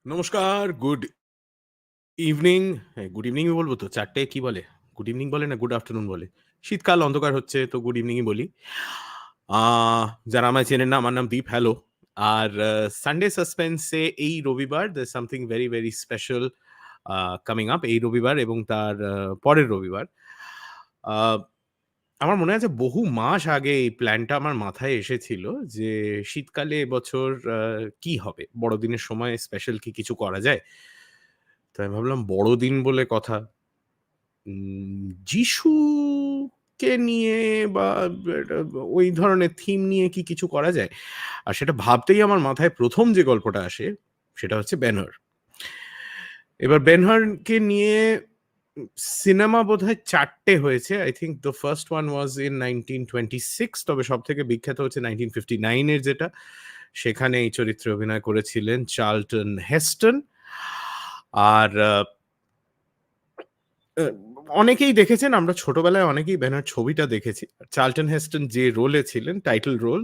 নমস্কার, good evening. Good ইভিনিংই বলব তো? ৪ কি বলে? গুড ইভিনিং বলে না গুড আফটারনুন বলে? শীতকাল অন্ধকার হচ্ছে তো গুড ইভিনিংই বলি। আ যারা আমায় চেনেন না আমার নাম দীপ, হ্যালো। আর সানডে সাসপেন্সে এই রবিবার there's something very, very special coming up এই রবিবার এবং তার পরের রবিবার। আ আমার মনে আছে বহু মাস আগে এই প্ল্যানটা আমার মাথায় এসেছিল যে শীতকালে এবছর কি হবে? বড়দিনের সময় স্পেশাল কি কিছু করা যায়? তো আমি ভাবলাম বড়দিন বলে কথা। যিশুকে নিয়ে বা একটা ওই ধরনের থিম নিয়ে কি কিছু করা যায়? আর সেটা ভাবতেই আমার মাথায় ১ম যে গল্পটা আসে সেটা হচ্ছে 'বেন-হার'। এবার 'বেন-হার'কে নিয়ে সিনেমা বোধহয় ৪ টে হয়েছে। I think the first one was in 1926 তবে সবথেকে বিখ্যাত হচ্ছে 1959 এর যেটা। সেখানে এই চরিত্রে অভিনয় করেছিলেন চার্লটন হেস্টন। আর আ অনেকেই দেখেছেন, আমরা ছোটবেলায় অনেকেই ব্যানার ছবিটা দেখেছি। চার্লটন হেস্টন যে রোলে ছিলেন, টাইটেল রোল,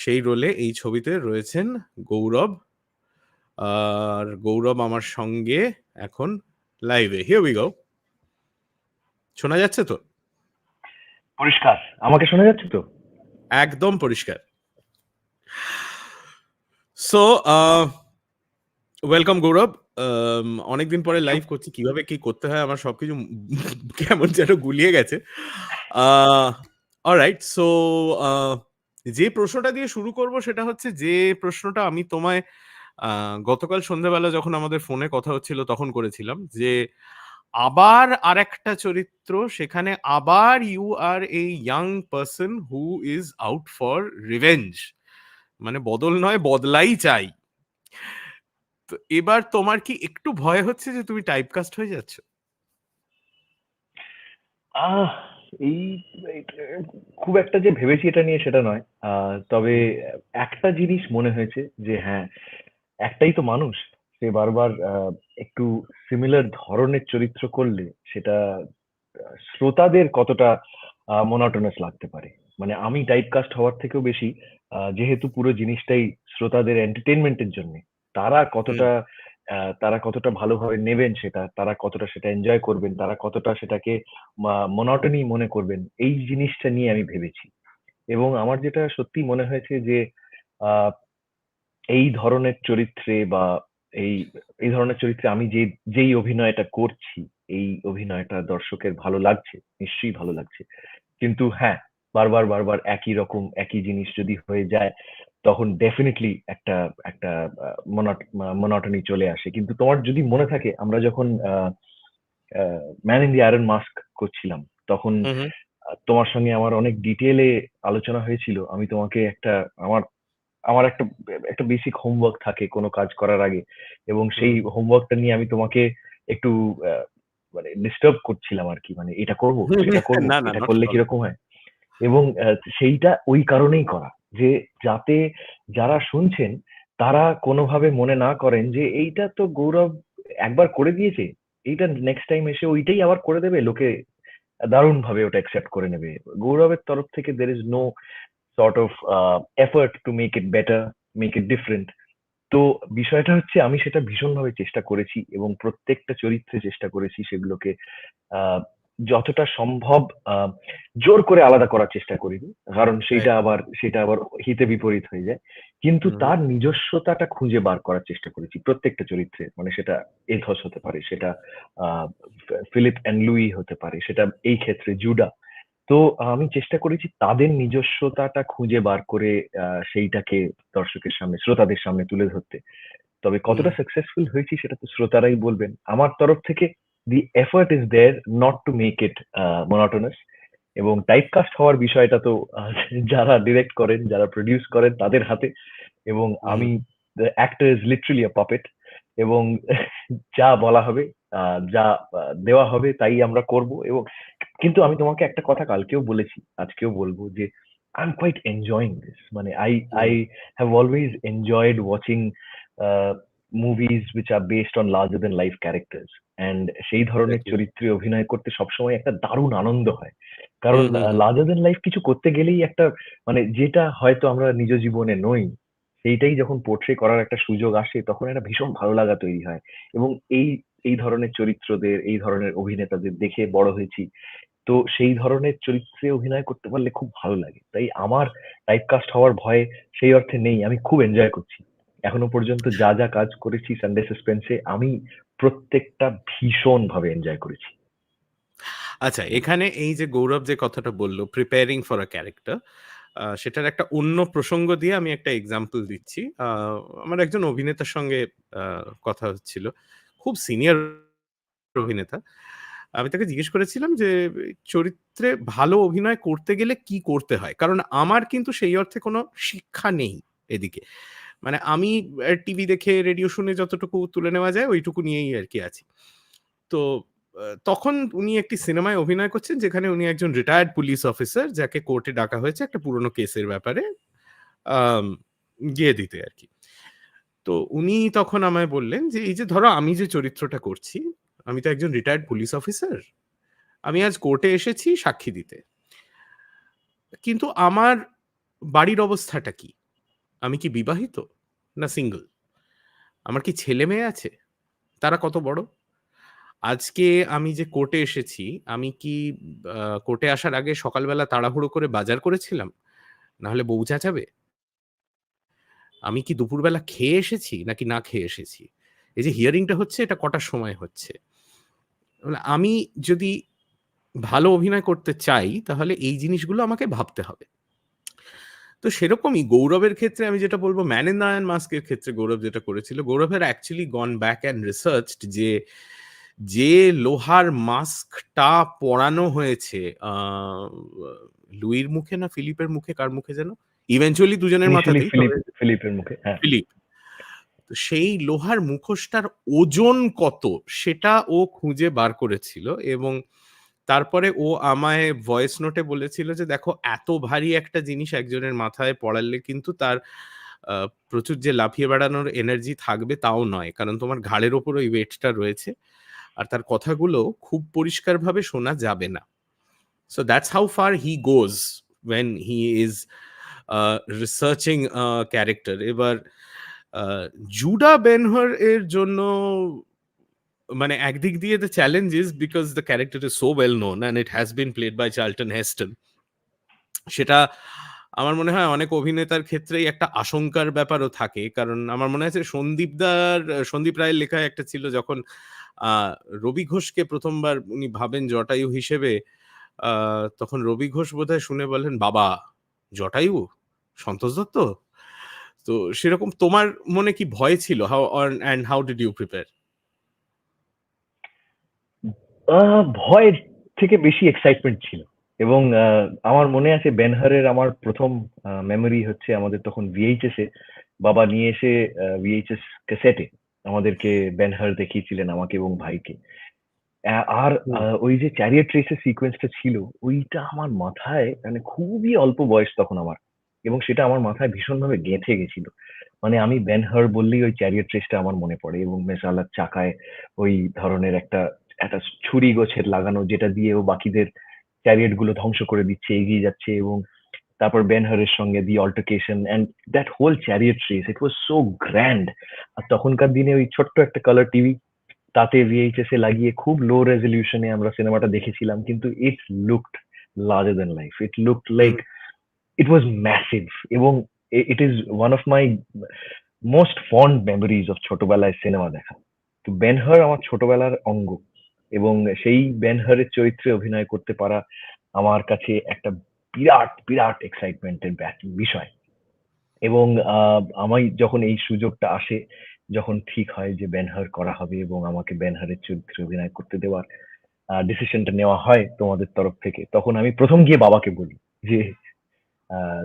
সেই রোলে এই ছবিতে রয়েছেন গৌরব। আর গৌরব আমার সঙ্গে এখন লাইভে। Here we go. শোনা যাচ্ছে তো? পরিষ্কার। আমাকে শোনা যাচ্ছে তো? একদম পরিষ্কার। সো ওয়েলকাম গৌরব। অনেকদিন পরে লাইভ করছি। কিভাবে কি করতে হয় আমার সবকিছু কেমন যেন গুলিয়ে গেছে। অলরাইট, সো যে প্রশ্নটা দিয়ে শুরু করব সেটা হচ্ছে যে প্রশ্নটা আমি তোমায় গতকাল সন্ধ্যাবেলা যখন আমাদের ফোনে কথা হচ্ছিল তখন করেছিলাম যে আবার আরেকটা চরিত্র, সেখানে আবার you are a young person who is out for revenge, মানে বদল নয় বদলাই চাই। তো এবার তোমার কি একটু ভয় হচ্ছে যে তুমি টাইপকাস্ট হয়ে যাচ্ছ? আহ এই খুব একটা যে ভেবেছি এটা নিয়ে সেটা নয়। তবে হুম, একটা জিনিস মনে হয়েছে যে হ্যাঁ, একটাই তো মানুষ। সে বারবার একটু সিমিলার ধরনের চরিত্র করলে সেটা শ্রোতাদের কতটা monotonous লাগতে পারে। মানে আমি টাইপকাস্ট হওয়ার থেকেও বেশি যেহেতু পুরো জিনিসটাই শ্রোতাদের entertainment এর জন্যে, তারা হুম, কতটা তারা কতটা ভালোভাবে নেবেন সেটা, তারা কতটা সেটা এনজয় করবেন, তারা কতটা সেটাকে monotony মনে করবেন, এই জিনিসটা নিয়ে আমি ভেবেছি। এবং আমার যেটা সত্যিই মনে হয়েছে যে আ এই ধরনের চরিত্রে বা এই এই ধরনের চরিত্রে আমি যেই অভিনয়টা করছি, এই অভিনয়টা দর্শকের ভালো লাগছে, নিশ্চয়ই ভালো লাগছে। কিন্তু হ্যাঁ, বারবার একই রকম একই জিনিস যদি হয়ে যায়, তখন ডেফিনিটলি একটা একটা মনোটনি চলে আসে। কিন্তু তোমার যদি মনে থাকে আমরা যখন man in the iron mask করছিলাম, তখন হুম, হুম, তোমার সঙ্গে আমার অনেক ডিটেইলে আলোচনা হয়েছিল। আমি তোমাকে আমার আমার একটা বেসিক হোমওয়ার্ক থাকে কোনো কাজ করার আগে, এবং সেই হুম, হোমওয়ার্কটা নিয়ে আমি তোমাকে একটু আহ, মানে ডিস্টার্ব করছিলাম আর কি, মানে এটা করব হুম, সেটা করব, না, না, এটা নট করলে এট অল। কিরকম হয়। এবং সেইটা ওই কারণেই করা যে যাতে যারা শুনছেন তারা কোনোভাবে মনে না করেন যে এইটা তো গৌরব একবার করে দিয়েছে, এইটা নেক্সট টাইম এসে ওইটাই আবার করে দেবে, লোকে দারুণভাবে ওটা অ্যাকসেপ্ট করে নেবে। গৌরবের তরফ থেকে there is no sort of effort to make it better, make it different. তো বিষয়টা হচ্ছে আমি সেটা ভীষণভাবে চেষ্টা করেছি এবং প্রত্যেকটা চরিত্রে চেষ্টা করেছি সেগুলোকে আহ, যতটা সম্ভব আহ, জোর করে আলাদা করার চেষ্টা করিনি, কারণ রাইট। সেটা আবার হিতে বিপরীত হয়ে যায়। কিন্তু হুম, হুম, তার নিজস্বতাটা খুঁজে বার করার চেষ্টা করেছি প্রত্যেকটা চরিত্রে, মানে সেটা এথস হতে পারে, সেটা আহ ফিলিপ অ্যান্ড লুই হতে পারে, সেটা এই ক্ষেত্রে জুডা। তো আমি চেষ্টা করেছি তাদের নিজস্বতাটা খুঁজে বার করে সেইটাকে দর্শকের সামনে, শ্রোতাদের সামনে তুলে ধরতে। তবে হুম, কতটা সাকসেসফুল হয়েছি সেটা তো শ্রোতারাই বলবেন। আমার তরফ থেকে the effort is there not to make it monotonous। এবং টাইপকাস্ট হওয়ার বিষয়টা তো যারা ডিরেক্ট করেন, যারা প্রডিউস করেন তাদের হাতে। এবং হুম, আমি the actor is literally a puppet. এবং যা বলা হবে, যা দেওয়া হবে তাই আমরা করব। এবং কিন্তু আমি তোমাকে একটা কথা কালকেও বলেছি, আজকেও বলবো যে I am quite enjoying this. মানে I hmm, have always enjoyed watching movies which are based on larger than life characters, and সেই ধরনের এক্স্যাক্টলি। চরিত্রে অভিনয় করতে সবসময় একটা দারুণ আনন্দ হয়। কারণ হুম, হুম, হুম, লার্জার দেন লাইফ কিছু করতে গেলেই একটা, মানে যেটা হয়তো আমরা নিজ জীবনে নই, সেইটাই যখন পোর্ট্রে করার একটা সুযোগ আসে তখন একটা ভীষণ ভালো লাগা তৈরি হয়। এবং এই এই ধরনের চরিত্রদের, এই ধরনের অভিনেতাদের দেখে বড় হয়েছি। তো সেই ধরনের চরিত্রে অভিনয় করতে পারলে খুব ভালো লাগে। তাই আমার টাইপকাস্ট হওয়ার ভয় সেই অর্থে নেই। আমি খুব এনজয় করছি। এখনো পর্যন্ত যা, যা কাজ করেছি সানডে সাসপেন্সে আমি প্রত্যেকটা ভীষণভাবে এনজয় করেছি। আচ্ছা, এখানে এই যে গৌরব যে কথাটা বলল, প্রিপেয়ারিং ফর আ ক্যারেক্টার, সেটার একটা অন্য প্রসঙ্গ দিয়ে আমি একটা এক্সাম্পল দিচ্ছি। আমার একজন অভিনেতার সঙ্গে আ কথা হচ্ছিল। খুব সিনিয়র অভিনেতা। আমি তাকে জিজ্ঞেস করেছিলাম যে, চরিত্রে ভালো অভিনয় করতে গেলে কি করতে হয়? কারণ আমার কিন্তু সেই অর্থে কোনো শিক্ষা নেই এদিকে। মানে আমি টিভি দেখে, রেডিও শুনে যতটুকু তুলে নেওয়া যায় ওইটুকু নিয়েই আরকি আছি। তো তখন উনি একটি সিনেমায় অভিনয় করছেন যেখানে উনি একজন রিটায়ার্ড পুলিশ অফিসার যাকে কোর্টে ডাকা হয়েছে একটা পুরনো কেসের ব্যাপারে আম গিয়ে দিতে আরকি। তো উনি তখন আমায় বললেন যে, "এই যে ধরো আমি যে চরিত্রটা করছি, আমি তো একজন রিটায়ার্ড পুলিশ অফিসার। আমি আজ কোর্টে এসেছি সাক্ষী দিতে। কিন্তু আমার বাড়ির অবস্থাটা কি? আমি কি বিবাহিত? না সিঙ্গল? আমার কি ছেলে-মেয়ে আছে? তারা কত বড়? আজকে আমি যে কোর্টে এসেছি, আমি কি কোর্টে আসার আগে সকালবেলা তাড়াহুড়ো করে বাজার করেছিলাম? না হলে বউ চেঁচাবে? আমি কি দুপুরবেলা খেয়ে এসেছি নাকি না খেয়ে এসেছি? এই যে হিয়ারিং টা হচ্ছে এটা কটার সময় হচ্ছে? মানে আমি যদি ভালো অভিনয় করতে চাই তাহলে এই জিনিসগুলো আমাকে ভাবতে হবে। তো সেরকমই গৌরবের ক্ষেত্রে আমি যেটা বলব 'man in the iron mask' এর ক্ষেত্রে গৌরব যেটা করেছিল, গৌরব had actually gone back and researched যে লোহার মাস্কটা পরানো হয়েছে আ লুইর মুখে না ফিলিপের মুখে কার মুখে যেন? ইভেনচুয়ালি দুজনের ইনিশিয়ালি মাথাতেই তবে ফিলিপের মুখে। হ্যাঁ। ফিলিপ। তো সেই লোহার মুখোশটার ওজন কত সেটা ও খুঁজে বার করেছিল এবং তারপরে ও আমায় ভয়েস নোটে বলেছিল যে, "দেখো এত ভারী একটা জিনিস একজনের মাথায় পড়ালে কিন্তু তার আ প্রচুর যে লাফিয়ে বেড়ানোর এনার্জি থাকবে তাও নয়। কারণ তোমার ঘাড়ের উপর ওই ওয়েটটা রয়েছে। আর তার কথাগুলো খুব পরিষ্কারভাবে শোনা যাবে না।" So that's how far he goes when he is researching a character. এবার আ জুডা বেনহর এর জন্য মানে একদিক দিয়ে the challenge is because the character is so well known and it has been played by Charlton Heston. সেটা আমার মনে হয় অনেক অভিনেতার ক্ষেত্রেই একটা আশঙ্কার ব্যাপারও থাকে। কারণ আমার মনে আছে সন্দীপ রায়ের লেখায় একটা ছিল যখন আ রবি ঘোষকে ১ম বার উনি ভাবেন জটায়ু হিসেবে, আ তখন রবি ঘোষ বোধহয় শুনে বললেন, "বাবা! জটায়ু? সন্তোষ দত্ত?" তো সেরকম তোমার মনে কি ভয় ছিল? How did you prepare? Uh ভয়ের থেকে বেশি এক্সাইটমেন্ট ছিল। এবং আমার মনে আছে বেনহারের আমার ১ম মেমোরি হচ্ছে আমাদের তখন ভিএইচএস এ বাবা নিয়ে এসে ভিএইচএস ক্যাসেটে আমাদেরকে বেনহার দেখিয়েছিলেন আমাকে এবং ভাইকে। আর হুম, ওই যে চ্যারিয়ট রেসের সিকোয়েন্সটা ছিল, ওইটা আমার মাথায় মানে খুবই অল্প বয়স তখন আমার। এবং সেটা আমার মাথায় ভীষণভাবে গেঁথে গেছিল। মানে আমি বেন-হার বললেই ওই চ্যারিয়ট রেসটা আমার মনে পড়ে এবং মেসালার চাকায় ওই ধরনের একটা একটা ছুরি গোছের লাগানো যেটা দিয়ে ও বাকিদের চ্যারিয়ট গুলো ধ্বংস করে দিচ্ছে, এগিয়ে যাচ্ছে এবং তারপর বেন-হারের সঙ্গে the altercation and that whole chariot race it was so grand. আর তখনকার দিনে ওই ছোট্ট একটা কালার টিভি তাতে ভিএইচএস এ লাগিয়ে খুব লো রেজলিউশনে আমরা সিনেমাটা দেখেছিলাম কিন্তু it looked larger than life it looked hmm. Like it was massive এবং it is one of my most fond memories of ছোটবেলায় সিনেমা দেখা। তো বেনহার আমার ছোটবেলার অঙ্গ এবং সেই বেনহারের চরিত্রে অভিনয় করতে পারা আমার কাছে একটা বিরাট বিরাট এক্সাইটমেন্টের বিষয়। এবং আমি যখন এই সুযোগটা আসে, যখন ঠিক হয় যে বেনহার করা হবে এবং আমাকে বেনহারের চরিত্রে অভিনয় করতে দেওয়ার ডিসিশনটা নেওয়া হয় তোমাদের তরফ থেকে, তখন আমি ১ম গিয়ে বাবাকে বলি যে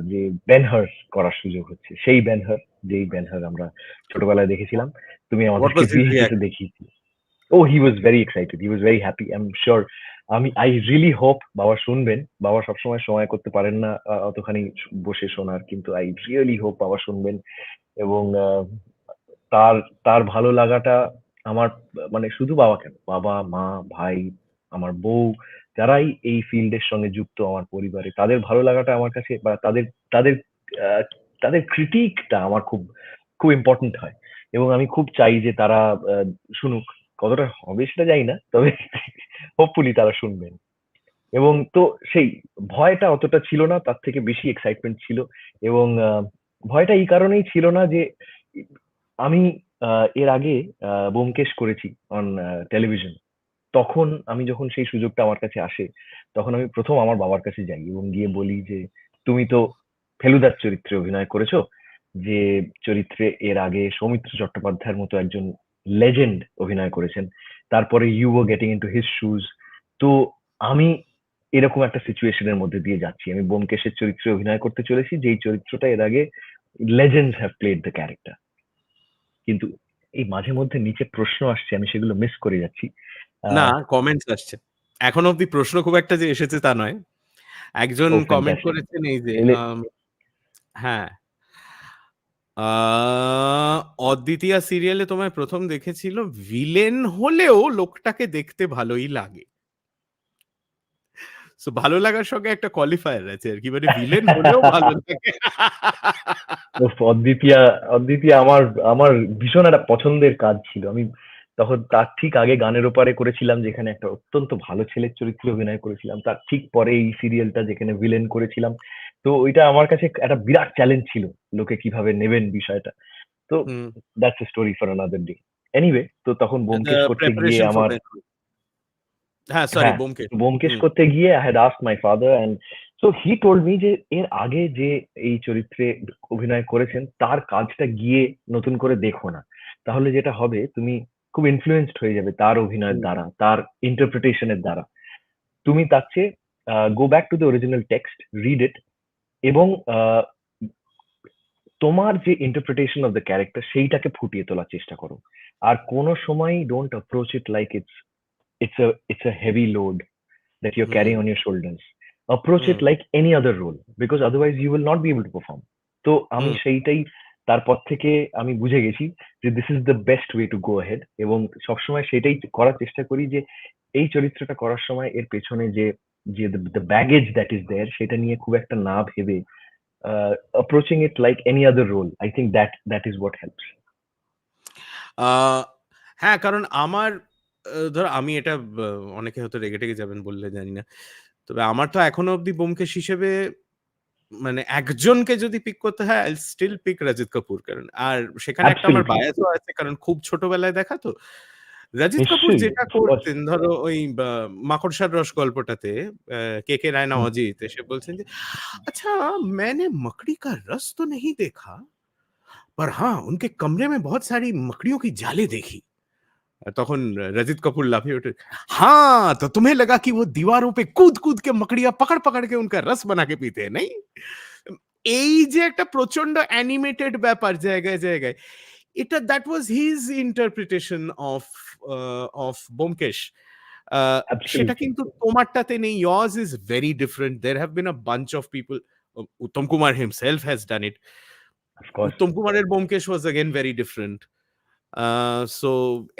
যে বেনহার করার সুযোগ হচ্ছে। সেই বেনহার, যেই বেনহার আমরা ছোটবেলায় দেখেছিলাম। তুমি হোয়াট আমাদেরকে ওয়াজ হিজ ভিএইচএস এ রিঅ্যাকশন? দেখিয়েছিলে। Oh, he was very excited. He was very happy. I'm sure. I really hope বাবা শুনবেন। বাবা সবসময় সময় করতে পারেন না অতখানি বসে শোনার। কিন্তু I really hope বাবা শুনবেন এবং তার তার ভালো লাগাটা আমার মানে শুধু বাবা কেন, বাবা, মা, ভাই, আমার বউ যারাই এই ফিল্ডের সঙ্গে যুক্ত আমার পরিবারে, তাদের ভালো লাগাটা আমার কাছে বা তাদের তাদের আ তাদের ক্রিটিকটা আমার খুব খুব ইম্পর্টেন্ট হয় এবং আমি খুব চাই যে তারা শুনুক। কতটা হবে সেটা জানি না, তবে হোপফুলি তারা শুনবেন। এবং তো সেই ভয়টা অতটা ছিল না, তার থেকে বেশি এক্সাইটমেন্ট ছিল। এবং ভয়টা এই কারণেই ছিল না যে আমি এর আগে ব্যোমকেশ করেছি অন টেলিভিশন। তখন আমি যখন সেই সুযোগটা আমার কাছে আসে, তখন আমি প্রথম আমার বাবার কাছে যাই এবং গিয়ে বলি যে, "তুমি তো ফেলুদার চরিত্রে অভিনয় করেছো, যে চরিত্রে এর আগে সৌমিত্র চট্টোপাধ্যায়ের মতো একজন লেজেন্ড অভিনয় করেছেন। তারপরে you were getting into his shoes. তো আমি এরকম একটা সিচুয়েশন এর মধ্যে দিয়ে যাচ্ছি। আমি ব্যোমকেশের চরিত্রে অভিনয় করতে চলেছি, যেই চরিত্রটা এর আগে legends have played the character. কিন্তু এই মাঝে মধ্যে নিচে প্রশ্ন আসছে, আমি সেগুলো মিস করে যাচ্ছি। না, আহ কমেন্টস আসছে। এখনো অব্দি প্রশ্ন খুব একটা যে এসেছে তা নয়। একজন ও কমেন্ট ফ্যান্টাস্টিক। করেছেন এই যে এলে হ্যাঁ, আ অদ্বিতীয়া সিরিয়ালে তোমায় ১ম দেখেছিল ভিলেন হলেও লোকটাকে দেখতে ভালোই লাগে। সো ভালো লাগার সঙ্গে একটা কোয়ালিফায়ার আছে আরকি। মানে ভিলেন হলেও ভালো লাগে। উফ! অদ্বিতীয়া আমার আমার ভীষণ একটা পছন্দের কাজ ছিল। আমি তখন তার ঠিক আগে গানের ওপারে করেছিলাম, যেখানে একটা অত্যন্ত ভালো ছেলের চরিত্রে অভিনয় করেছিলাম। তার ঠিক পরে এই সিরিয়ালটা, যেখানে ভিলেন করেছিলাম। তো ওইটা আমার কাছে একটা বিরাট চ্যালেঞ্জ ছিল। লোকে কিভাবে নেবেন বিষয়টা। তো hmm, that's a story for another day. Anyway, তো তখন এটা ব্যোমকেশ করতে গিয়ে প্রিপারেশন ফর আমার বেঙ্গল। হ্যাঁ, সরি হ্যাঁ, ব্যোমকেশ। ব্যোমকেশ হুম, করতে গিয়ে I had asked my father, and so he told me যে এর আগে যে এই চরিত্রে অভিনয় করেছেন তার কাজটা গিয়ে নতুন করে দেখো না। তাহলে যেটা হবে, তুমি খুব ইনফ্লুয়েন্সড হয়ে যাবে তার অভিনয়ের হুম, দ্বারা, তার ইন্টারপ্রিটেশন এর দ্বারা। তুমি তার চেয়ে go back to the original text, read it, এবং তোমার যে ইন্টারপ্রিটেশন অফ দ্য ক্যারেক্টার সেইটাকে ফুটিয়ে তোলার চেষ্টা করো। আর কোনো সময়ই don't approach it like it's a heavy load that you're hmm, carrying on your shoulders. Approach hmm, it like any other role, because otherwise you will not be able to perform. তো আমি হুম। সেইটাই, তারপর থেকে আমি বুঝে গেছি যে this is the best way to go ahead, এবং সবসময় সেটাই করার চেষ্টা করি যে এই চরিত্রটা করার সময় এর পেছনে যে যে the baggage that is there সেটা নিয়ে খুব একটা না ভেবে approaching it like any other role. I think that is what helps. আ হ্যাঁ, কারণ আমার ধরো আমি এটা অনেকে হয়তো রেগে-টেগে যাবেন বললে জানি না। তবে আমার তো এখনো অব্দি ব্যোমকেশ হিসেবে মানে একজনকে যদি পিক করতে হয় I'll still pick Rajit Kapoor. কারণ আর সেখানে একটা আমার Absolutely. bias ও আছে কারণ খুব ছোটবেলায় দেখা তো। রজিত কাপুর নিশ্চয়ই, যেটা of course. করতেন ধরো ওই মাকড়সার রস গল্পটাতে কে, কে রায় না হুম। অজিত এসে বলছেন যে, "अच्छा मैंने मकड़ी का रस तो नहीं देखा, पर हाँ, उनके कमरे में बहुत सारी मकड़ियों की जालें देखी।" তখন रजित कपूर लाफिए उठे, "हाँ, तो तुम्हें लगा कि वो दीवारों पे कूद-कूद के मकड़ियाँ पकड़-पकड़ के उनका रस बना के पीते हैं, नहीं?" এই যে একটা প্রচন্ড অ্যানিমেটেড ব্যাপার জায়গায়, জায়গায়। এটা that was his interpretation of Byomkesh. আ সেটা Absolutely. কিন্তু তোমারটাতে নেই। Yours is very different. There have been a bunch of people. Uttam Kumar himself has done it. Of course. উত্তম কুমারের Byomkesh was again very different. So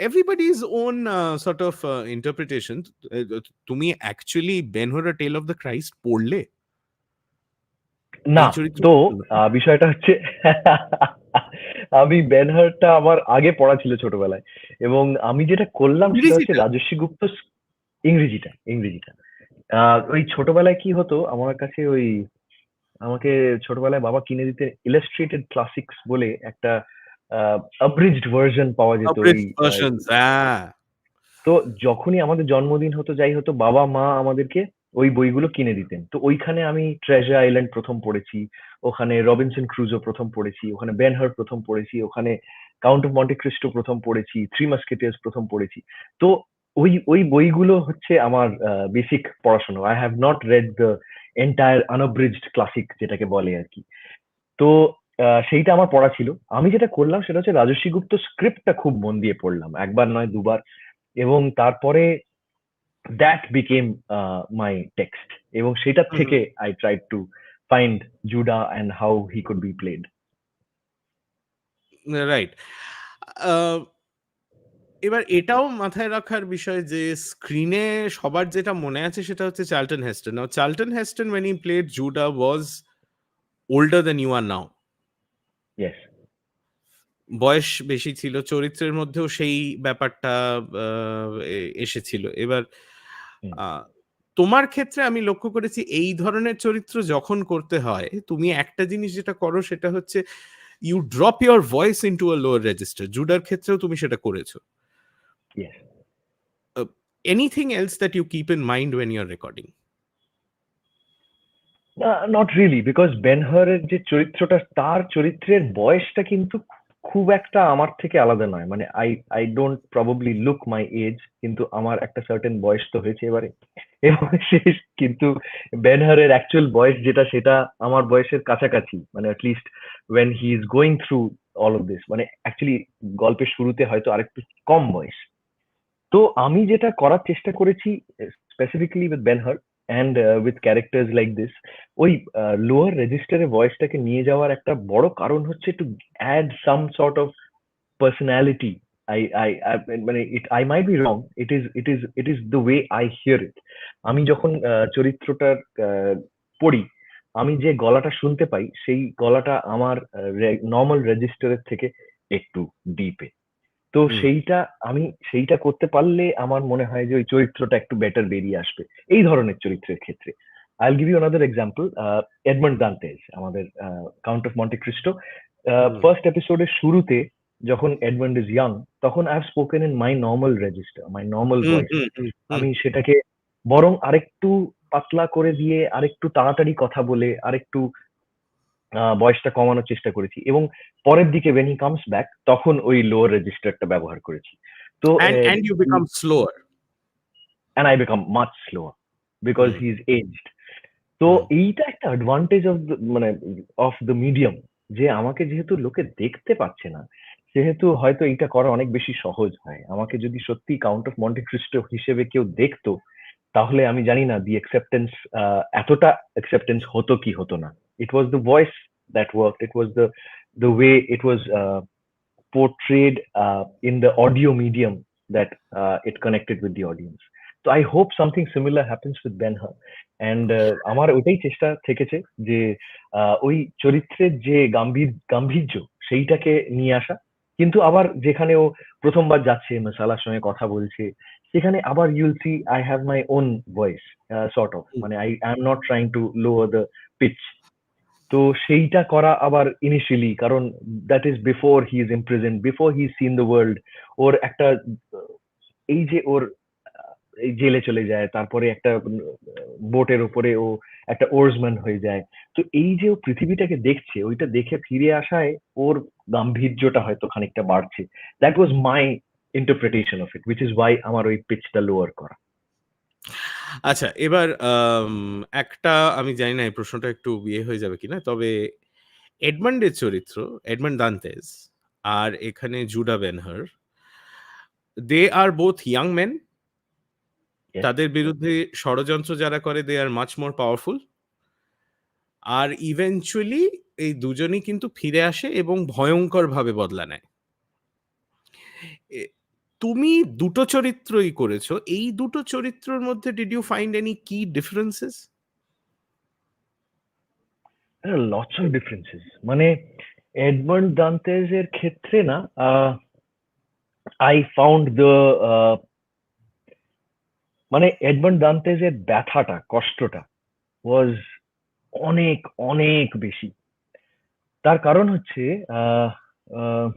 everybody's own sort of interpretation. তুমি actually Ben Hur: A Tale of the Christ পড়লে? না, এই চরিত্র তো বিষয়টা হচ্ছে আমি ব্যানহারটা আমার আগে পড়া ছিল ছোটবেলায়, এবং আমি যেটা করলাম সেটা হচ্ছে ইংরেজিটা? রাজস্বী গুপ্ত ইংরেজিটা। ওই ছোটবেলায় কি হতো আমার কাছে, ওই আমাকে ছোটবেলায় বাবা কিনে দিতেন ইলাস্ট্রেটেড ক্লাসিক্স বলে একটা abridged ভার্সন পাওয়া যেত ওই Abridged versions হ্যাঁ। তো যখনই আমাদের জন্মদিন হতো, যাই হতো, বাবা মা আমাদেরকে ওই বইগুলো কিনে দিতেন। তো ওইখানে আমি ট্রেজার আইল্যান্ড প্রথম পড়েছি, ওখানে রবিনসন ক্রুজো প্রথম পড়েছি, ওখানে বেনহার প্রথম পড়েছি, ওখানে কাউন্ট অফ মন্টে ক্রিস্টো প্রথম পড়েছি, থ্রি মাস্কেটিয়ার্স প্রথম পড়েছি। তো ওই বইগুলো হচ্ছে আমার বেসিক পড়াশোনা। I have not read the entire unabridged classic যেটাকে বলে আর কি। তো সেইটা আমার পড়া ছিল। আমি যেটা করলাম সেটা হচ্ছে রাজস্বী গুপ্ত স্ক্রিপ্টটা খুব মন দিয়ে পড়লাম, একবার নয় দুবার। এবং তারপরে দ্যাট বিকেম মাই টেক্সট, এবং সেটার হুম, হুম। থেকে I tried to find Judah and how he could be played. Right. Uh এবার এটাও মাথায় রাখার বিষয় যে স্ক্রিনে সবার যেটা মনে আছে সেটা হচ্ছে Charlton হেস্টন। Now Charlton Heston when he played Judah was older than you are now. Yes. বয়স বেশি ছিল। চরিত্রের মধ্যেও সেই ব্যাপারটা আ এসেছিল। এবার হুম। আ তোমার ক্ষেত্রে আমি লক্ষ্য করেছি এই ধরনের চরিত্র যখন করতে হয়, তুমি একটা জিনিস যেটা করো সেটা হচ্ছে you drop your voice into a lower register. জুডার ক্ষেত্রেও তুমি সেটা করেছো। Yes. Anything else that you keep in mind when you're recording? Not really, because বেনহারের যে চরিত্রটা, তার চরিত্রের বয়সটা কিন্তু খুব একটা আমার থেকে আলাদা নয়। মানে I don't probably look my age, কিন্তু আমার একটা সার্টেন বয়স তো হয়েছে এবারে। এবং সে কিন্তু বেনহারের অ্যাকচুয়াল বয়স যেটা, সেটা আমার বয়সের কাছাকাছি। মানে at least when he is going through all of this, মানে অ্যাকচুয়ালি গল্পের শুরুতে হয়তো আরেকটু কম বয়স। তো আমি যেটা করার চেষ্টা করেছি specifically with Ben Hur and with characters like this, ওই লোয়ার রেজিস্টারে ভয়েসটাকে নিয়ে যাওয়ার একটা বড় কারণ হচ্ছে to add some sort of personality. মানে I might be wrong, it is the way I hear it. আমি যখন চরিত্রটার পড়ি, আমি যে গলাটা শুনতে পাই সেই গলাটা আমার নর্মাল রেজিস্টারের থেকে একটু ডিপে। তো হুম, সেইটা করতে পারলে আমার মনে হয় যে ওই চরিত্রটা একটু বেটার বেরিয়ে আসবে এই ধরনের চরিত্রের ক্ষেত্রে। I will give you another example. Edmond Dantes, আমাদের Count of Monte Cristo, hmm, first এপিসোডের শুরুতে যখন এডমন্ড ইজ ইয়াং, তখন I have spoken in my normal register, my normal hmm, voice. Hmm, hmm, hmm. আমি সেটাকে বরং আরেকটু পাতলা করে দিয়ে, আরেকটু তাড়াতাড়ি কথা বলে, আরেকটু বয়সটা কমানোর চেষ্টা করেছি, এবং পরের দিকে when he comes back তখন ওই লোয়ার রেজিস্টারটা ব্যবহার করেছি। তো And you become slower. and I become much slower because hmm, he is aged. তো হুম, এইটা একটা অ্যাডভান্টেজ অফ মানে অফ দ্য মিডিয়াম, যে আমাকে যেহেতু লোকে দেখতে পাচ্ছে না, সেহেতু হয়তো এইটা করা অনেক বেশি সহজ হয়। আমাকে যদি সত্যি কাউন্ট অফ মন্টে ক্রিস্টো হিসেবে কেউ দেখতো, তাহলে আমি জানি না দি অ্যাকসেপ্টেন্স, এতটা অ্যাকসেপ্টেন্স হতো কি হতো না। It was the voice that work, it was the way it was portrayed in the audio medium that it connected with the audience. So I hope something similar happens with Ben Hur. And আমার ওইটাই চেষ্টা থেকেছে যে ওই চরিত্রের যে গাম্ভীর্য সেইটাকে নিয়ে আসা, কিন্তু আবার যেখানে ও প্রথমবার যাচ্ছে মশালার সঙ্গে কথা বলছে, সেখানে আবার you'll see I have my own voice sort of, hmm. মানে I am not trying to lower the pitch. তো সেইটা করা আবার ইনিশিয়ালি, কারণ that is before he is imprisoned, before he seen the world. ওর একটা এই যে ওর এই জেলে চলে যায়, তারপরে একটা বোটের উপরে ও একটা ওয়ার্সম্যান হয়ে যায়। তো এই যে ও পৃথিবীটাকে দেখছে, ওইটা দেখে ফিরে আসায় ওর গাম্ভীর্যটা হয়তো খানিকটা বাড়ছে। That was my interpretation of it, which is Y আমার ওই পিচটা লোয়ার করা। আচ্ছা এবার একটা আমি জানি না এই প্রশ্নটা একটু ইয়ে হয়ে যাবে কিনা। তবে এডমান্ডের চরিত্র, এডমান্ড দান্তেজ আর এখানে Judah Benhur, they are both young men. Yes. তাদের বিরুদ্ধে ষড়যন্ত্র যারা করে they are much more powerful. আর ইভেনচুয়ালি এই দুজনই কিন্তু ফিরে আসে এবং ভয়ংকরভাবে বদলা নেয়। এ তুমি দুটো চরিত্রই করেছো। এই দুটো চরিত্রের মধ্যে did you find any key differences? Lots of differences. মানে এডমান্ড দান্তেজের ক্ষেত্রে না, আই ফাউন্ড দ্য মানে এডমান্ড দান্তেজের ব্যথাটা, কষ্টটা ওয়াজ অনেক অনেক বেশি। তার কারণ হচ্ছে আহ, আহ,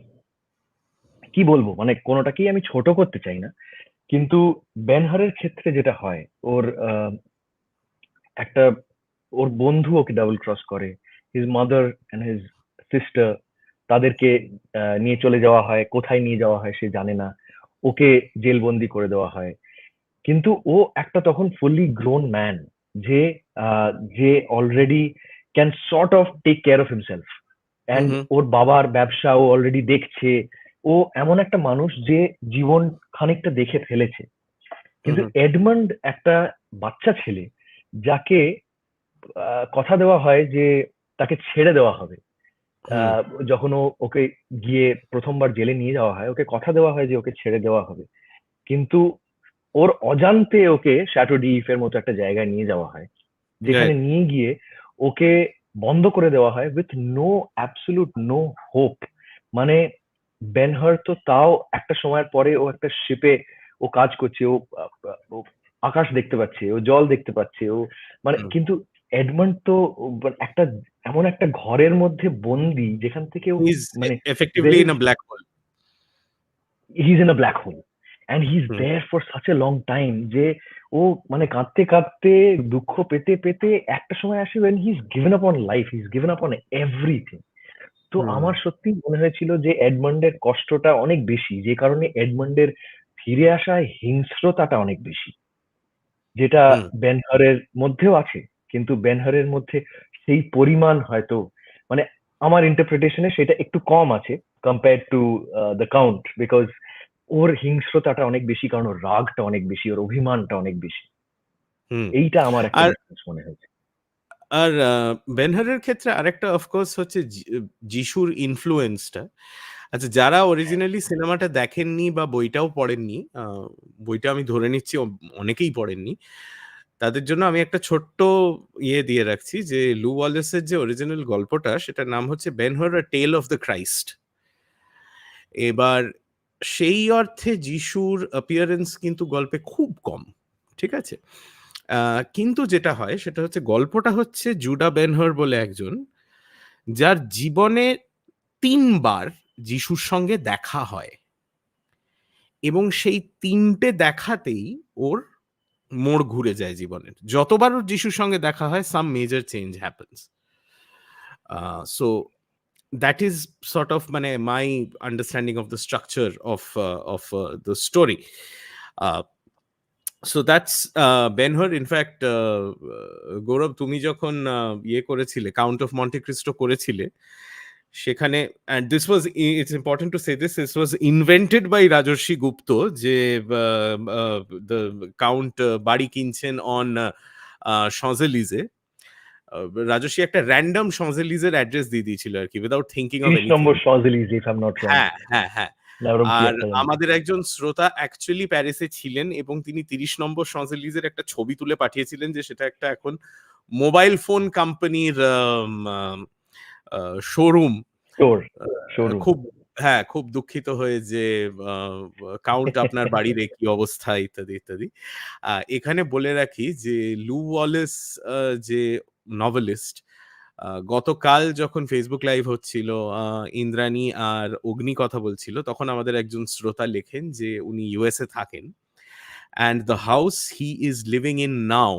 কি বলবো, মানে কোনোটাকেই আমি ছোট করতে চাই না, কিন্তু বেনহারের ক্ষেত্রে যেটা হয়, ওর একটা ওর বন্ধু ওকে ডাবল ক্রস করে, his mother and his sister, তাদেরকে নিয়ে চলে যাওয়া হয়, কোথায় নিয়ে যাওয়া হয় সে জানে না, ওকে জেলবন্দি করে দেওয়া হয়। কিন্তু ও একটা তখন ফুললি গ্রোন ম্যান, যে আহ, যে already can sort of take care of himself, hmm, and hmm, ওর বাবার ব্যবসা ও অলরেডি দেখছে। ও এমন একটা মানুষ যে জীবন খানিকটা দেখে ফেলেছে। হুম, কিন্তু হুম, এডমন্ড একটা বাচ্চা ছেলে, যাকে কথা দেওয়া হয় যে তাকে ছেড়ে দেওয়া হবে। হুম, আহ, যখন ওকে গিয়ে প্রথমবার জেলে নিয়ে যাওয়া হয়, ওকে কথা দেওয়া হয় যে ওকে ছেড়ে দেওয়া হবে, কিন্তু ওর অজান্তে ওকে শ্যাটো ডিফের মতো একটা জায়গায় নিয়ে যাওয়া হয়, যেখানে রাইট। নিয়ে গিয়ে ওকে বন্ধ করে দেওয়া হয় উইথ অ্যাবসলিউট নো হোপ। মানে বেনহার তো তাও একটা সময়ের পরে ও একটা শিপে ও কাজ করছে, ও আকাশ দেখতে পাচ্ছে, ও জল দেখতে পাচ্ছে, ও মানে হুম। কিন্তু এডমন্ড তো একটা এমন একটা ঘরের মধ্যে বন্দি যেখান থেকে ও হি ইজ মানে effectively in বেরিয়ে a black hole. he's in a black hole and he's hmm, there for such a long time যে ও মানে কাঁদতে কাঁদতে দুঃখ পেতে পেতে একটা সময় আসে when he's given up on life, he's given up on everything. তো হুম, আমার সত্যি মনে হয়েছিল যে এডমন্ডের কষ্টটা অনেক বেশি, যে কারণে এডমন্ডের ফিরে আসায় হিংস্রতাটা অনেক বেশি, যেটা হুম, বেনহারের মধ্যেও আছে, কিন্তু বেনহারের মধ্যে সেই পরিমাণ হয়তো মানে আমার ইন্টারপ্রিটেশনে সেটা একটু কম আছে compare to the count, because ওর হিংস্রতাটা অনেক বেশি, কারণ ওর রাগটা অনেক বেশি, ওর অভিমানটা অনেক বেশি। হুম। এইটা আমার একটা আর ডিফারেন্স মনে হয়েছে। আর বেনহারের ক্ষেত্রে আরেকটা অফ কোর্স হচ্ছে যিশুর ইনফ্লুয়েন্সটা। আচ্ছা, যারা অরিজিনালি সিনেমাটা দেখেননি বা বইটাও পড়েননি, বইটা আমি ধরে নিচ্ছি অনেকেই পড়েননি। তাদের জন্য আমি একটা ছোট্ট ইয়ে দিয়ে রাখছি যে লু ওয়ালেসের যে অরিজিনাল গল্পটা সেটার নাম হচ্ছে বেনহর আ টেল অফ দ্য ক্রাইস্ট। এবার সেই অর্থে যিশুর অ্যাপিয়ারেন্স কিন্তু গল্পে খুব কম। ঠিক আছে? কিন্তু যেটা হয় সেটা হচ্ছে গল্পটা হচ্ছে জুডা বেনহর বলে একজন, যার জীবনে ৩ বার যিশুর সঙ্গে দেখা হয় এবং সেই ৩ টে দেখাতেই ওর মোড় ঘুরে যায় জীবনের। যতবার ওর যিশুর সঙ্গে দেখা হয় some major change happens. So that is sort of মানে my understanding of the structure of the story. Uh, so that's Ben-Hur. In fact, গৌরব তুমি যখন ইয়ে করেছিলে, কাউন্ট অফ মন্টি ক্রিস্টো করেছিলে, সেখানে and this was it's important to say this was invented by রাজর্ষি গুপ্ত যে the count বাড়ি কিনছেন on Champs-Élysées. Rajasvi একটা র‍্যান্ডম Champs-Élysées অ্যাড্রেস দিয়ে দিয়েছিল আরকি without thinking of 30 anything. Number Champs Elysees, if I am not wrong, হ্যাঁ, হ্যাঁ, হ্যাঁ। না ওরকম কি আর একটা জানি। আমাদের একজন শ্রোতা অ্যাকচুয়ালি প্যারিসে ছিলেন এবং তিনি ৩০ নম্বর Champs-Élysées একটা ছবি তুলে পাঠিয়েছিলেন যে সেটা একটা এখন মোবাইল ফোন কোম্পানির আম আম আ শোরুম। স্টোর, আ শোরুম। খুব হ্যাঁ, খুব দুঃখিত হয়ে যে আ কাউন্ট আপনার বাড়ির এ কি অবস্থা ইত্যাদি, ইত্যাদি। এখানে বলে রাখি যে লু ওয়ালেস যে নভেলিস্ট, গতকাল যখন Facebook লাইভ হচ্ছিল, আ ইন্দ্রাণী আর অগ্নি কথা বলছিল, তখন আমাদের একজন শ্রোতা লেখেন যে উনি USA থাকেন। And the house he is living in now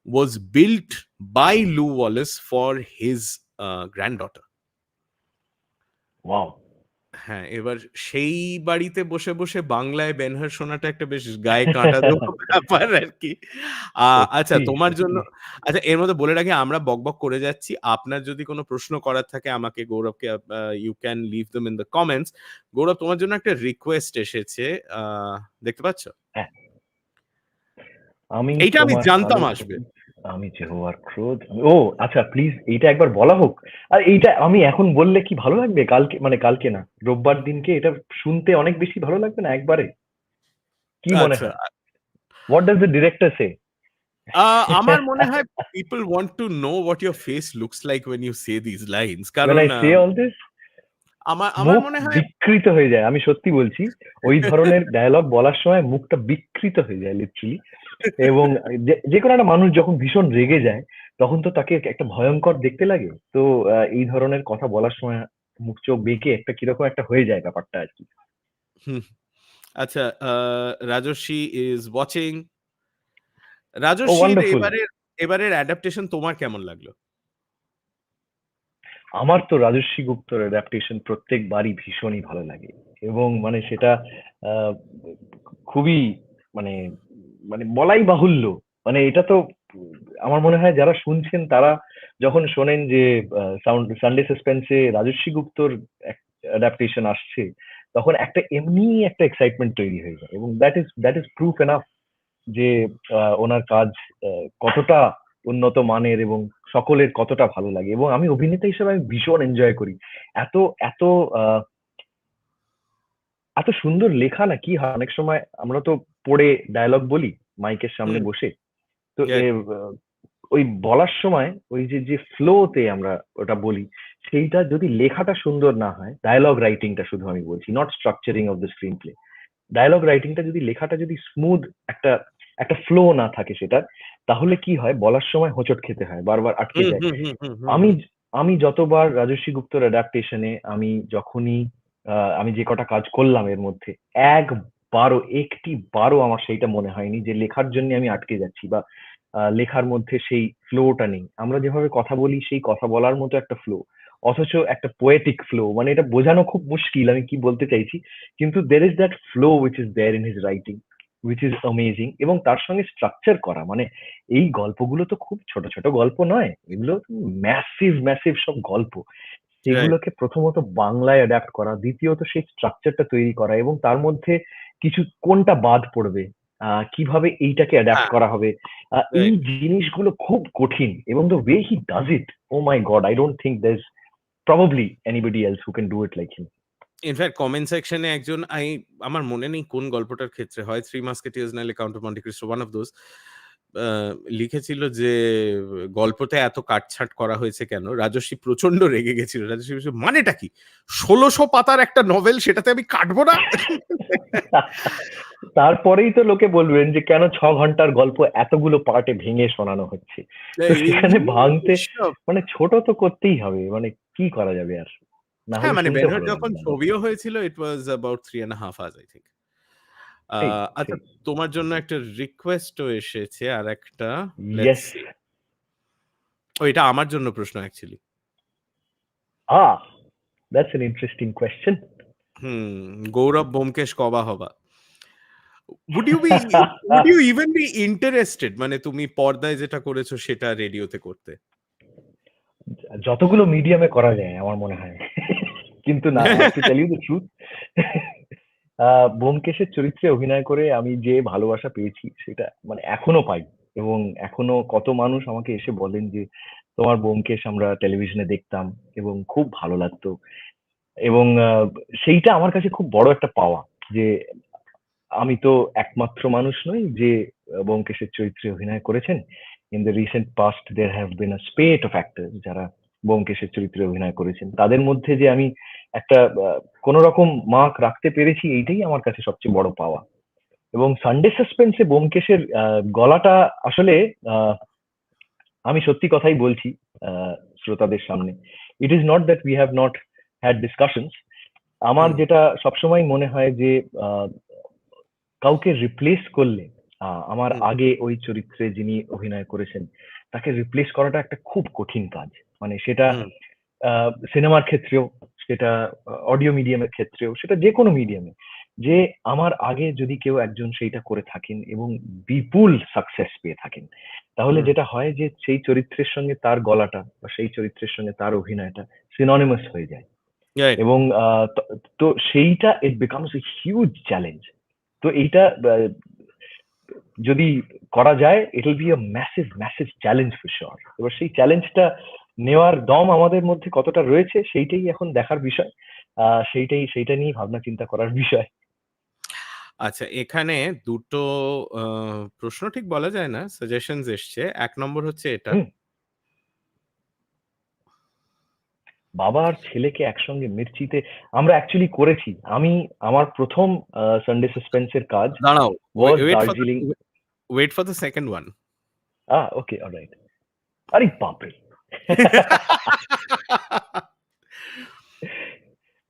was built by Lew Wallace for his granddaughter. Wow! হ্যাঁ, এবার সেই বাড়িতে বসে, বসে বাংলায় বেনহর শোনাটা একটা বেশ গায়ে কাঁটা দেওয়া ব্যাপার আরকি। আচ্ছা সত্যি, তোমার জন্য, সত্যি। আচ্ছা এর মধ্যে বলে রাখি আমরা বকবক করে যাচ্ছি। আপনার যদি কোনো প্রশ্ন করার থাকে আমাকে গৌরবকে you can leave them in the comments. গৌরব, তোমার জন্য একটা রিকোয়েস্ট এসেছে। আ দেখতে পাচ্ছ? হ্যাঁ, আমি এইটা আমি তোমার জানতাম আলো আসবে। সবুজ, আমি যেহোবার ক্রোধ। ও আচ্ছা, প্লিজ এইটা একবার বলা হোক। আর এইটা আমি এখন বললে কি ভালো লাগবে? কালকে মানে কালকে না, রোববার দিনকে এটা শুনতে অনেক বেশি ভালো লাগবে না একবারে? কি মনে আচ্ছা। হয়? What does the director say? আ আমার মনে হয় people want to know what your face looks like when you say these lines. When কারণ I say all this, আমার আমার মুখ মনে হয় বিকৃত হয়ে যায়। আমি সত্যি বলছি। ওই ধরনের ডায়ালগ বলার সময় মুখটা বিকৃত হয়ে যায় লিটারালি। এবং যেকোনো একটা মানুষ যখন ভীষণ রেগে যায়, তখন তো তাকে একটা ভয়ংকর দেখতে লাগে। তো এই ধরনের কথা বলার সময় মুখ চোখ বেঁকে একটা কিরকম একটা হয়ে যায় ব্যাপারটা আরকি। হুম, আচ্ছা, রাজস্বী ইজ ওয়াচিং। ও রাজস্বীর ওয়ান্ডারফুল! এবারের অ্যাডাপ্টেশন তোমার কেমন লাগলো? আমার তো রাজস্বী গুপ্তর অ্যাডাপ্টেশন প্রত্যেকবারই ভীষণই ভালো লাগে। এবং মানে সেটা আ খুবই মানে মানে বলাই বাহুল্য। মানে এটা তো আমার মনে হয় যারা শুনছেন তারা যখন শোনেন যে সানডে সাসপেন্স এ রাজস্বী গুপ্তর অ্যাডাপ্টেশন আসছে, তখন একটা এমনি একটা এক্সাইটমেন্ট তৈরি হয়ে যায়। এবং দ্যাট ইজ প্রুফ এনাফ যে ওনার কাজ কতটা উন্নত মানের এবং সকলের কতটা ভালো লাগে। এবং আমি অভিনেতা হিসেবে আমি ভীষণ এনজয় করি। এত এত আহ, এত সুন্দর লেখা না, কি হয় অনেক সময় আমরা তো পড়ে ডায়লগ বলি মাইকের সামনে হুম, বসে। তো রাইট। ওই বলার সময় ওই যে ফ্লোতে আমরা ওটা বলি, সেইটা যদি লেখাটা সুন্দর না হয়, ডায়ালগ রাইটিংটা শুধু আমি বলছি, not structuring of the screenplay, dialogue রাইটিংটা যদি লেখাটা যদি স্মুথ একটা একটা ফ্লো না থাকে সেটার, তাহলে কি হয় বলার সময় হোঁচট খেতে হয়, বারবার আটকে হুম, যায়। হুম, হুম, হুম, হুম, আমি হুম। আমি যতবার রাজস্বী গুপ্তর অ্যাডাপ্টেশনে আমি যখনই আমি যে কটা কাজ করলাম এর মধ্যে, একটি বারও আমার সেইটা মনে হয়নি যে লেখার জন্য আমি আটকে যাচ্ছি বা লেখার মধ্যে সেই ফ্লোটা নেই। আমরা যেভাবে কথা বলি সেই কথা বলার মতো একটা ফ্লো, অথচ একটা পোয়েটিক ফ্লো, মানে এটা বোঝানো খুব মুশকিল আমি কি বলতে চাইছি, কিন্তু there is that flow which is there in his writing, which is amazing. এবং তার সঙ্গে স্ট্রাকচার করা, মানে এই গল্পগুলো তো খুব ছোট ছোট গল্প নয়, এগুলো ম্যাসিভ ম্যাসিভ সব গল্প। রাইট। সেগুলোকে প্রথমত বাংলায় অ্যাডাপ্ট করা, দ্বিতীয়ত সেই স্ট্রাকচারটা তৈরি করা, এবং তার মধ্যে কিছু কোনটা বাদ পড়বে, কিভাবে এইটাকে অ্যাডাপ্ট হ্যাঁ, করা হবে, এই রাইট। জিনিসগুলো খুব কঠিন। এবং the way he does it, oh my God, I don't think there is probably anybody else who can do it like him. In fact comment সেকশনে একজন আমার মনে নেই কোন গল্পটার ক্ষেত্রে, হয় 'থ্রি মাস্কেটিয়ার্স' নাহলে 'Count of Monte Cristo', one of those. আ লিখেছিল যে গল্পটা এত কাটছাঁট করা হয়েছে কেন? রাজস্বী প্রচন্ড রেগে গেছিল। রাজস্বী বলছে, "মানেটা কি? ১৬০০ পাতার একটা নভেল, সেটাতে আমি কাটবো না?" তারপরেই তো লোকে বলবেন যে কেন 6 ঘন্টার গল্প এতগুলো পার্টে ভেঙে শোনানো হচ্ছে। তো সেখানে ভাঙতে, এইসব। মানে ছোট তো করতেই হবে, মানে কি করা যাবে আর, না হ্যাঁ, হলে মানে শুনতে 'বেন হার' ভালো যখন লাগবে না। ছবিও হয়েছিল, it was about 3 1/2 hours I think. আ সেই আচ্ছা, সেই তোমার জন্য একটা রিকোয়েস্টও এসেছে আরেকটা। Let's yes. সি। এটা আমার জন্য প্রশ্ন actually. Ah, that's an interesting question. Hmm, Gaurav Byomkesh কবা হবা? Would you be would you even be interested, মানে তুমি পর্দায় যেটা করেছো সেটা রেডিওতে করতে? যতগুলো মিডিয়ামে করা যায় আমার মনে হয়। কিন্তু না, I have to tell you the truth. ব্যোমকেশের চরিত্রে অভিনয় করে আমি যে ভালোবাসা পেয়েছি সেটা মানে এখনো পাই। এবং এখনো কত মানুষ আমাকে এসে বলেন যে তোমার ব্যোমকেশ আমরা টেলিভিশনে দেখতাম এবং খুব ভালো লাগতো। এবং সেইটা আমার কাছে খুব বড় একটা পাওয়া যে আমি তো একমাত্র মানুষ নই যে ব্যোমকেশের চরিত্রে অভিনয় করেছেন। In the recent past there have been a spate of actors যারা ব্যোমকেশের চরিত্রে অভিনয় করেছেন। তাদের মধ্যে যে আমি একটা কোন রকম মার্ক রাখতে পেরেছি, এইটাই আমার কাছে সবচেয়ে বড় পাওয়া। এবং সানডে সাসপেন্সে ব্যোমকেশের গলাটা আসলে, আহ, আমি সত্যি কথাই বলছি শ্রোতাদের সামনে, it is not that we have not had discussions. আমার হুম, যেটা সবসময় মনে হয় যে আহ, কাউকে রিপ্লেস করলে, আমার হুম, আগে ওই চরিত্রে যিনি অভিনয় করেছেন তাকে রিপ্লেস করাটা একটা খুব কঠিন কাজ। মানে সেটা হুম, সিনেমার ক্ষেত্রেও, সেটা অডিও মিডিয়ামের ক্ষেত্রেও, সেটা যে কোনো মিডিয়ামে, যে আমার আগে যদি কেউ একজন সেইটা করে থাকেন এবং বিপুল সাকসেস পেয়ে থাকেন, তাহলে হুম। যেটা হয় যে সেই চরিত্রের সঙ্গে তার গলাটা বা সেই চরিত্রের সঙ্গে তার অভিনয়টা সিননিমাস হয়ে যায়। রাইট। এবং তো সেইটা it becomes a huge challenge. তো এইটা যদি করা যায়, it will be a massive massive challenge for sure. এবার সেই চ্যালেঞ্জটা নেওয়ার দম আমাদের মধ্যে কতটা রয়েছে সেইটাই এখন দেখার বিষয়। সেইটা নিয়ে ভাবনা চিন্তা করার বিষয়। আচ্ছা, এখানে ২ টো আ প্রশ্ন ঠিক বলা যায় না, সাজেশনস এসছে। ১ নম্বর হচ্ছে এটা। হুম, বাবা আর ছেলেকে একসঙ্গে মির্চিতে আমরা অ্যাকচুয়ালি করেছি। আমার প্রথম সানডে সাসপেন্সের কাজ দাঁড়াও, was wait for the Darjeeling. Wait for the second one. Okay, alright. আরে বাপরে!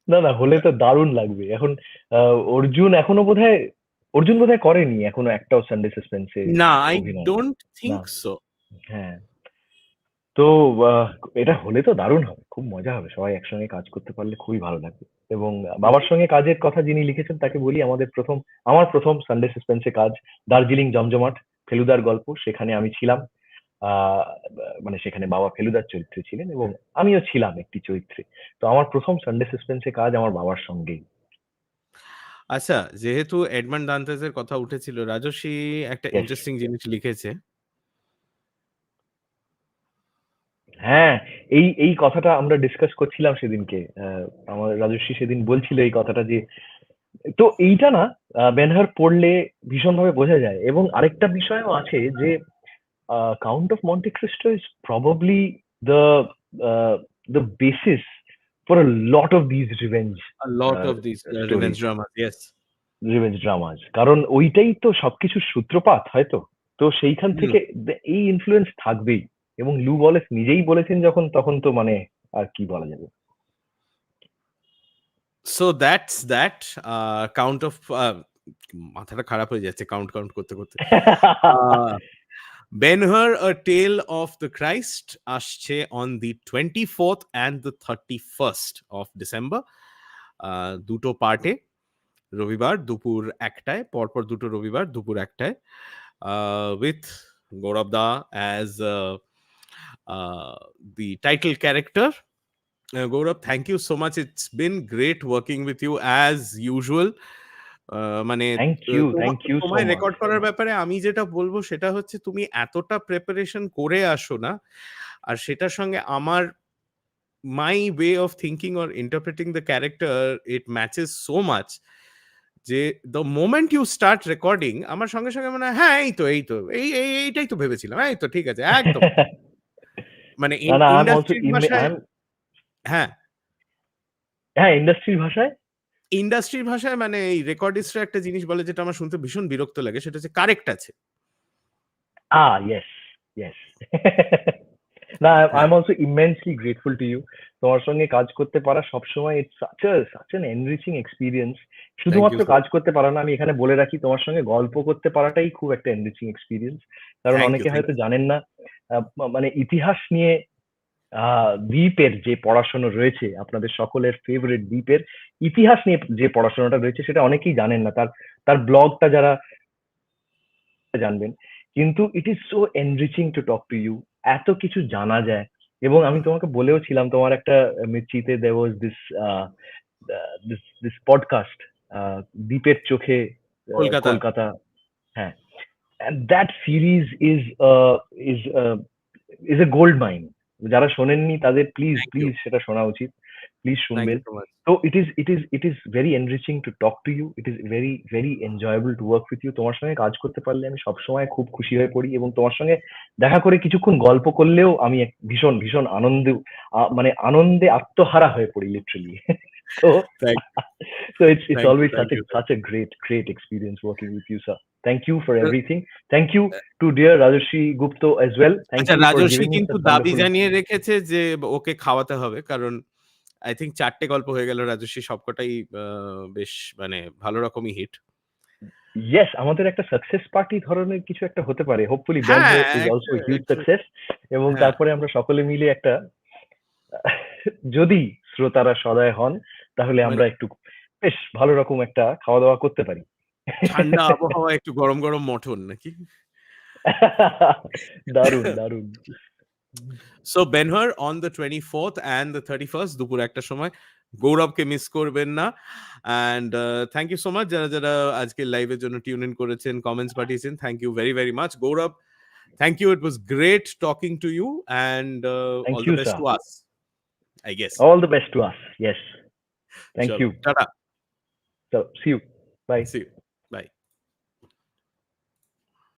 না, না, হলে তো দারুণ লাগবে। এখন অর্জুন বোধহয় করেনি এখনো একটাও সানডে সাসপেন্সে না, আই অভিনয়। ডোন্ট না। Think so. হ্যাঁ। তো এটা হলে তো দারুণ হবে। খুব মজা হবে। সবাই একসঙ্গে কাজ করতে পারলে খুবই ভালো লাগবে। এবং বাবার সঙ্গে কাজের কথা যিনি লিখেছেন তাকে বলি, আমার প্রথম সানডে সাসপেন্সে কাজ দার্জিলিং জমজমাট, ফেলুদার গল্প। সেখানে আমি ছিলাম। আ মানে সেখানে বাবা ফেলুদার চরিত্রে ছিলেন এবং আমিও ছিলাম একটি চরিত্রে। তো আমার প্রথম সানডে সাসপেন্সে কাজ আমার বাবার সঙ্গেই। আচ্ছা, যেহেতু এডমন্ড দান্তেজের কথা উঠেছিল, রাজস্বী একটা ইয়েস। ইন্টারেস্টিং জিনিস লিখেছে। হ্যাঁ, এই কথাটা আমরা ডিসকাস করছিলাম সেদিনকে। আমার রাজস্বী সেদিন বলছিল এই কথাটা যে, তো এইটা না বেনহার পড়লে ভীষণভাবে বোঝা যায়। এবং আরেকটা বিষয়ও আছে যে Count of Monte Cristo is probably the basis for a lot of these revenge A lot of these revenge stories, dramas, yes. Revenge dramas, কারণ ওইটাই তো সবকিছুর সূত্রপাত হয়তো। তো সেইখান হুম। থেকে এই ইনফ্লুয়েন্স থাকবেই, এবং লু ওয়ালেস নিজেই বলেছেন যখন, তখন তো মানে আর কি বলা যাবে। So that's that. Count of মাথাটা খারাপ হয়ে যাচ্ছে কাউন্ট করতে করতে। Ben-Hur, A Tale of the Christ আসছে on the 24th and the 31st of December. দুটো পার্টে, রবিবার দুপুর 1টায়, পরপর দুটো রবিবার দুপুর 1টায়, with Gaurav Da as the title character. Gaurav, thank you so much. It's been great working with you as usual. মানে থ্যাংক ইউ সো তোমায় মাচ। রেকর্ড করার ব্যাপারে আমি যেটা বলবো সেটা হচ্ছে, তুমি এতটা প্রিপারেশন করে আসো না, আর সেটার সঙ্গে আমার my way of thinking or interpreting the character, it matches so much যে the moment you start recording আমার সঙ্গে সঙ্গে মনে হয় হ্যাঁ এইটাই তো ভেবেছিলাম, এই তো ঠিক আছে একদম। মানে না না, আই এম অলসো ইন্ডাস্ট্রির ভাষায়, হ্যাঁ হ্যাঁ, ইন্ডাস্ট্রির ভাষায় ইন্ডাস্ট্রির ভাষায় মানে এই রেকর্ডিস্টরা একটা জিনিস বলে যেটা আমার শুনতে ভীষণ বিরক্ত লাগে, সেটা হচ্ছে কারেক্ট আছে। Yes yes. না, আই হ্যাঁ, am also immensely grateful to you. তোমার সঙ্গে কাজ করতে পারা সবসময় it's such an enriching experience. Thank you শুধুমাত্র সো কাজ করতে পারা না, আমি এখানে বলে রাখি, তোমার সঙ্গে গল্প করতে পারাটাই খুব একটা এনরিচিং এক্সপিরিয়েন্স। কারণ থ্যাংক ইউ অনেকে থ্যাংক হয়তো ইউ জানেন না, মানে ইতিহাস নিয়ে দ্বীপের যে পড়াশোনা রয়েছে, আপনাদের সকলের ফেভারিট দ্বীপের ইতিহাস নিয়ে যে পড়াশোনাটা রয়েছে, সেটা অনেকেই জানেন না। তার তার ব্লগটা যারা জানবেন, কিন্তু it is so enriching to talk to you. এত কিছু জানা যায়। এবং আমি তোমাকে বলেও ছিলাম, তোমার একটা মির্চিতে দেয়ার ওয়াজ দিস পডকাস্ট, দ্বীপের চোখে কলকাতা। কলকাতা। হ্যাঁ, and that series is is a gold mine. যারা শোনেননি তাদের প্লিজ থ্যাংক ইউ প্লিজ সেটা শোনা উচিত। প্লিজ থ্যাংক শুনবেন। You so much. তো it is very enriching to talk to you. It is very very enjoyable to work with you. তোমার সঙ্গে কাজ করতে পারলে আমি সবসময় খুব খুশি হয়ে পড়ি, এবং তোমার সঙ্গে দেখা করে কিছুক্ষণ গল্প করলেও আমি ভীষণ ভীষণ মানে আনন্দে আত্মহারা হয়ে পড়ি literally. So thank so it's thank you always thank you such a great experience working with you, sir. Thank you for everything. Thank you to dear Rajashri Gupta as well. Thank আচ্ছা, you for Rajasvi giving me কিন্তু such দাবি wonderful. জানিয়ে রেখেছে যে ওকে খাওয়াতে হবে, কারণ I think 4টে গল্প হয়ে গেল রাজস্বী, সবকটাই বেশ মানে ভালো রকমই হিট। Yes, আমাদের একটা সাকসেস পার্টি ধরনের কিছু একটা হতে পারে। Hopefully Ben হ্যাঁ, Hur is also a huge success, এবং হ্যাঁ, তারপরে আমরা সকলে মিলে একটা যদি শ্রোতারা সদয় হন, তাহলে মানে আমরা একটু বেশ ভালো রকম একটা খাওয়া দাওয়া করতে পারি। ঠান্ডা আবহাওয়া একটু গরম গরম মটন নাকি? দারুণ দারুণ। So Ben-Hur on the 24th and the 31st দুপুর 1টার সময়। গৌরবকে মিস করবেন না। And thank you so much যারা যারা আজকে লাইভের জন্য টিউন ইন করেছেন, কমেন্টস পাঠিয়েছেন। Thank you very very much. Gaurav, thank you. It was great talking to you, and Thank all the you, best sir. To us, I guess. All the best to us. Yes. Thank চলো, you. Tata. So see you. Bye. See you.